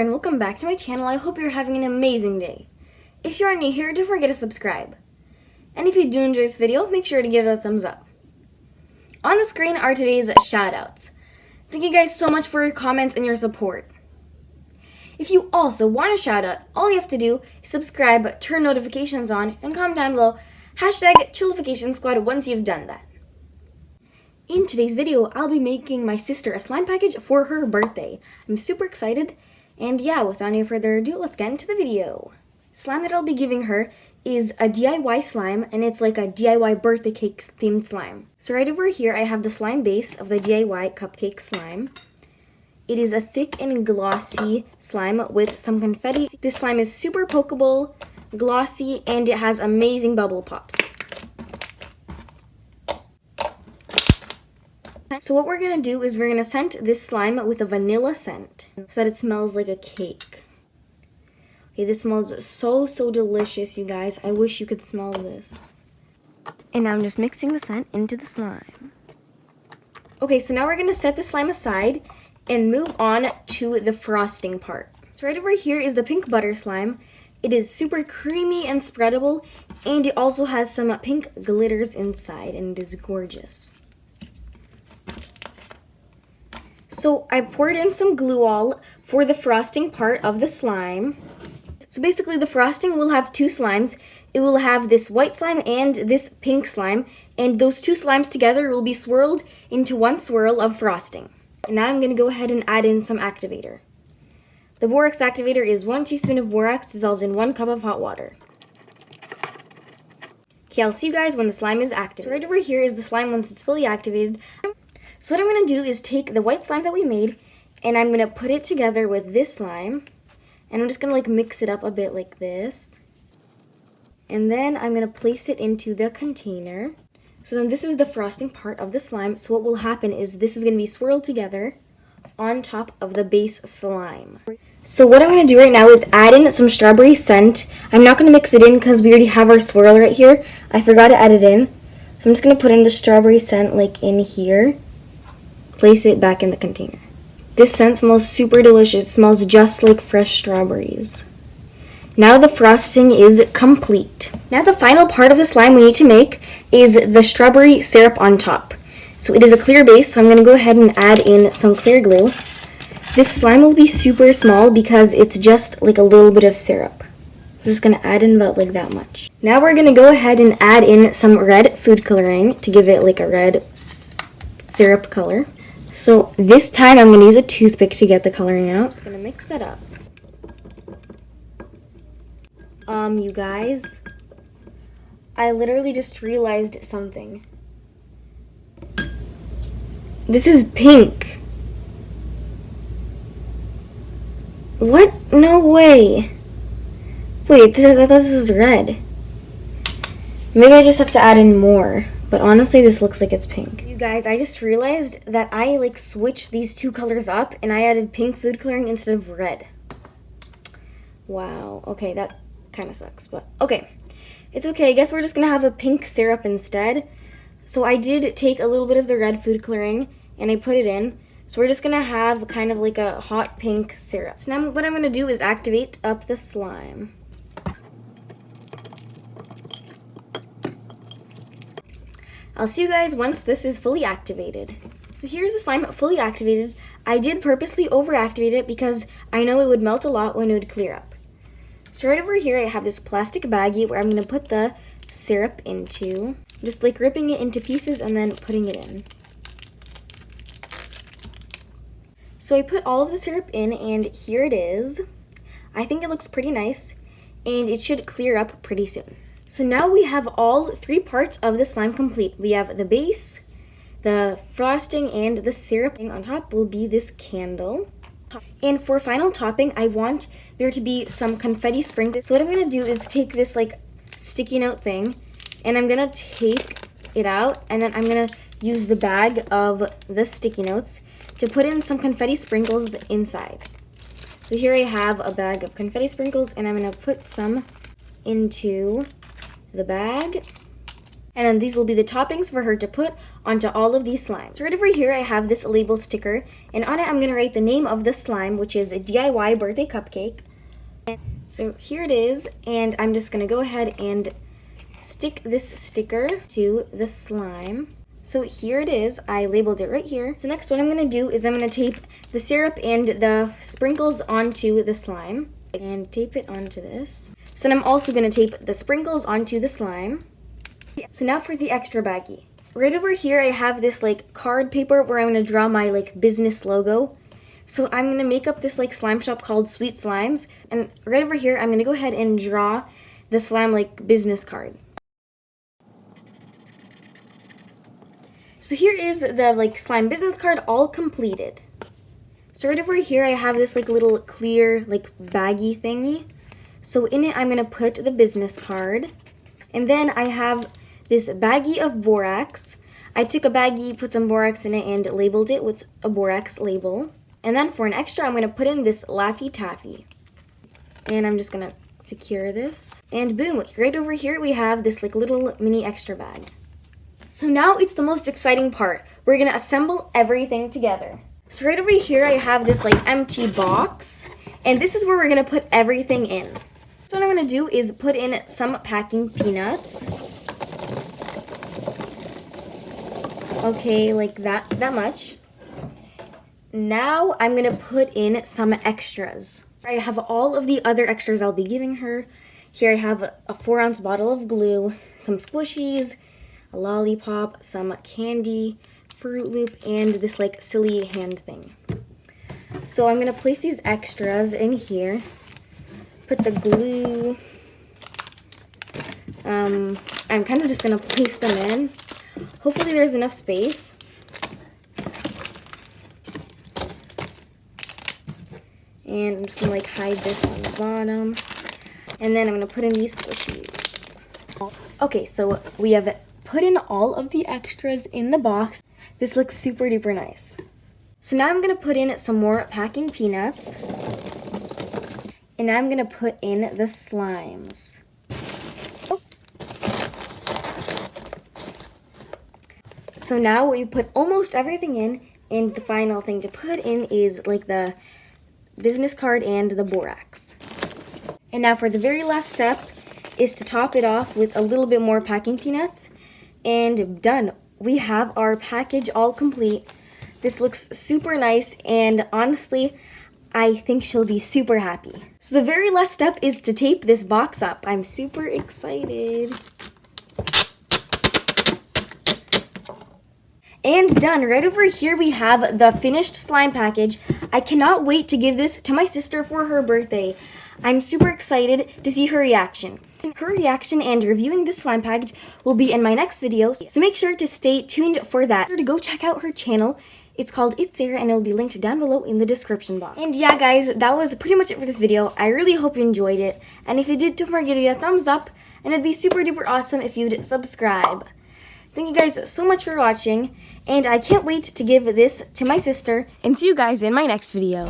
everyone, welcome back to my channel. I hope you're having an amazing day. If you are new here, don't forget to subscribe. And if you do enjoy this video, make sure to give it a thumbs up. On the screen are today's shoutouts. Thank you guys so much for your comments and your support. If you also want a shout out, all you have to do is subscribe, turn notifications on, and comment down below #Chillification_Squad once you've done that. In today's video, I'll be making my sister a slime package for her birthday. I'm super excited, and yeah, without any further ado, let's get into the video. Slime that I'll be giving her is a DIY slime, and it's like a DIY birthday cake themed slime. So right over here, I have the slime base of the DIY cupcake slime. It is a thick and glossy slime with some confetti. This slime is super pokeable, glossy, and it has amazing bubble pops. So what we're going to do is we're going to scent this slime with a vanilla scent so that it smells like a cake. Okay, this smells so delicious, you guys. I wish you could smell this. And now I'm just mixing the scent into the slime. Okay, so now we're going to set the slime aside and move on to the frosting part. So right over here is the pink butter slime. It is super creamy and spreadable, and it also has some pink glitters inside, and it is gorgeous. So I poured in some glue all for the frosting part of the slime. So basically the frosting will have two slimes. It will have this white slime and this pink slime, and those two slimes together will be swirled into one swirl of frosting. And now I'm going to go ahead and add in some activator. The borax activator is 1 teaspoon of borax dissolved in 1 cup of hot water. Okay, I'll see you guys when the slime is active. So right over here is the slime once it's fully activated. So what I'm going to do is take the white slime that we made, and I'm going to put it together with this slime, and I'm just going to mix it up a bit like this. And then I'm going to place it into the container. So then this is the frosting part of the slime. So what will happen is this is going to be swirled together on top of the base slime. So what I'm going to do right now is add in some strawberry scent. I'm not going to mix it in because we already have our swirl right here. I forgot to add it in. So I'm just going to put in the strawberry scent in here. Place it back in the container. This scent smells super delicious. It smells just like fresh strawberries. Now the frosting is complete. Now the final part of the slime we need to make is the strawberry syrup on top. So it is a clear base, so I'm going to go ahead and add in some clear glue. This slime will be super small because it's just like a little bit of syrup. I'm just going to add in about that much. Now we're going to go ahead and add in some red food coloring to give it a red syrup color. So this time I'm going to use a toothpick to get the coloring out. Just going to mix that up. You guys, I literally just realized something. This is pink. What? No way. Wait, this is red. Maybe I just have to add in more. But honestly, this looks like it's pink. You guys, I just realized that I switched these two colors up and I added pink food coloring instead of red. Wow. Okay, that kind of sucks, but okay. It's okay. I guess we're just going to have a pink syrup instead. So I did take a little bit of the red food coloring and I put it in. So we're just going to have kind of a hot pink syrup. So now what I'm going to do is activate up the slime. I'll see you guys once this is fully activated. So here's the slime fully activated. I did purposely overactivate it because I know it would melt a lot when it would clear up. So right over here I have this plastic baggie where I'm going to put the syrup into. Just ripping it into pieces and then putting it in. So I put all of the syrup in and here it is. I think it looks pretty nice and it should clear up pretty soon. So now we have all three parts of the slime complete. We have the base, the frosting, and the syrup. On top will be this candle. And for final topping, I want there to be some confetti sprinkles. So what I'm going to do is take this sticky note thing, and I'm going to take it out, and then I'm going to use the bag of the sticky notes to put in some confetti sprinkles inside. So here I have a bag of confetti sprinkles, and I'm going to put some into the bag. And then these will be the toppings for her to put onto all of these slimes. So right over here, I have this label sticker. And on it, I'm going to write the name of the slime, which is a DIY birthday cupcake. So here it is. And I'm just going to go ahead and stick this sticker to the slime. So here it is. I labeled it right here. So next what I'm going to do is I'm going to tape the syrup and the sprinkles onto the slime. And tape it onto this. So then I'm also going to tape the sprinkles onto the slime. So now for the extra baggie. Right over here I have this like card paper where I'm going to draw my like business logo. So I'm going to make up this like slime shop called Sweet Slimes. And right over here I'm going to go ahead and draw the slime like business card. So here is the like slime business card all completed. So right over here I have this like little clear like baggie thingy. So in it I'm going to put the business card. And then I have this baggie of borax. I took a baggie, put some borax in it, and labeled it with a borax label. And then for an extra I'm going to put in this Laffy Taffy. And I'm just going to secure this. And boom, right over here we have this like little mini extra bag. So now it's the most exciting part. We're going to assemble everything together. So right over here I have this like empty box. And this is where we're going to put everything in. So what I'm going to do is put in some packing peanuts. Okay, like that much. Now I'm going to put in some extras. I have all of the other extras I'll be giving her. Here I have a 4-ounce bottle of glue, some squishies, a lollipop, some candy, Fruit Loop, and this like silly hand thing. So I'm going to place these extras in here. Put the glue. I'm kind of just going to place them in. Hopefully there's enough space. And I'm just going to like hide this on the bottom. And then I'm going to put in these squishies. Okay, so we have put in all of the extras in the box. This looks super duper nice. So now I'm going to put in some more packing peanuts. And now I'm going to put in the slimes. So now we put almost everything in, and the final thing to put in is like the business card and the borax. And now for the very last step is to top it off with a little bit more packing peanuts. And done. We have our package all complete. This looks super nice, and honestly, I think she'll be super happy. So the very last step is to tape this box up. I'm super excited. And done. Right over here we have the finished slime package. I cannot wait to give this to my sister for her birthday. I'm super excited to see her reaction. Her reaction and reviewing this slime package will be in my next video, so make sure to stay tuned for that. To go check out her channel. It's called It's Sarah, and it'll be linked down below in the description box. And yeah, guys, that was pretty much it for this video. I really hope you enjoyed it. And if you did, don't forget to give it a thumbs up, and it'd be super duper awesome if you'd subscribe. Thank you guys so much for watching, and I can't wait to give this to my sister, and see you guys in my next video.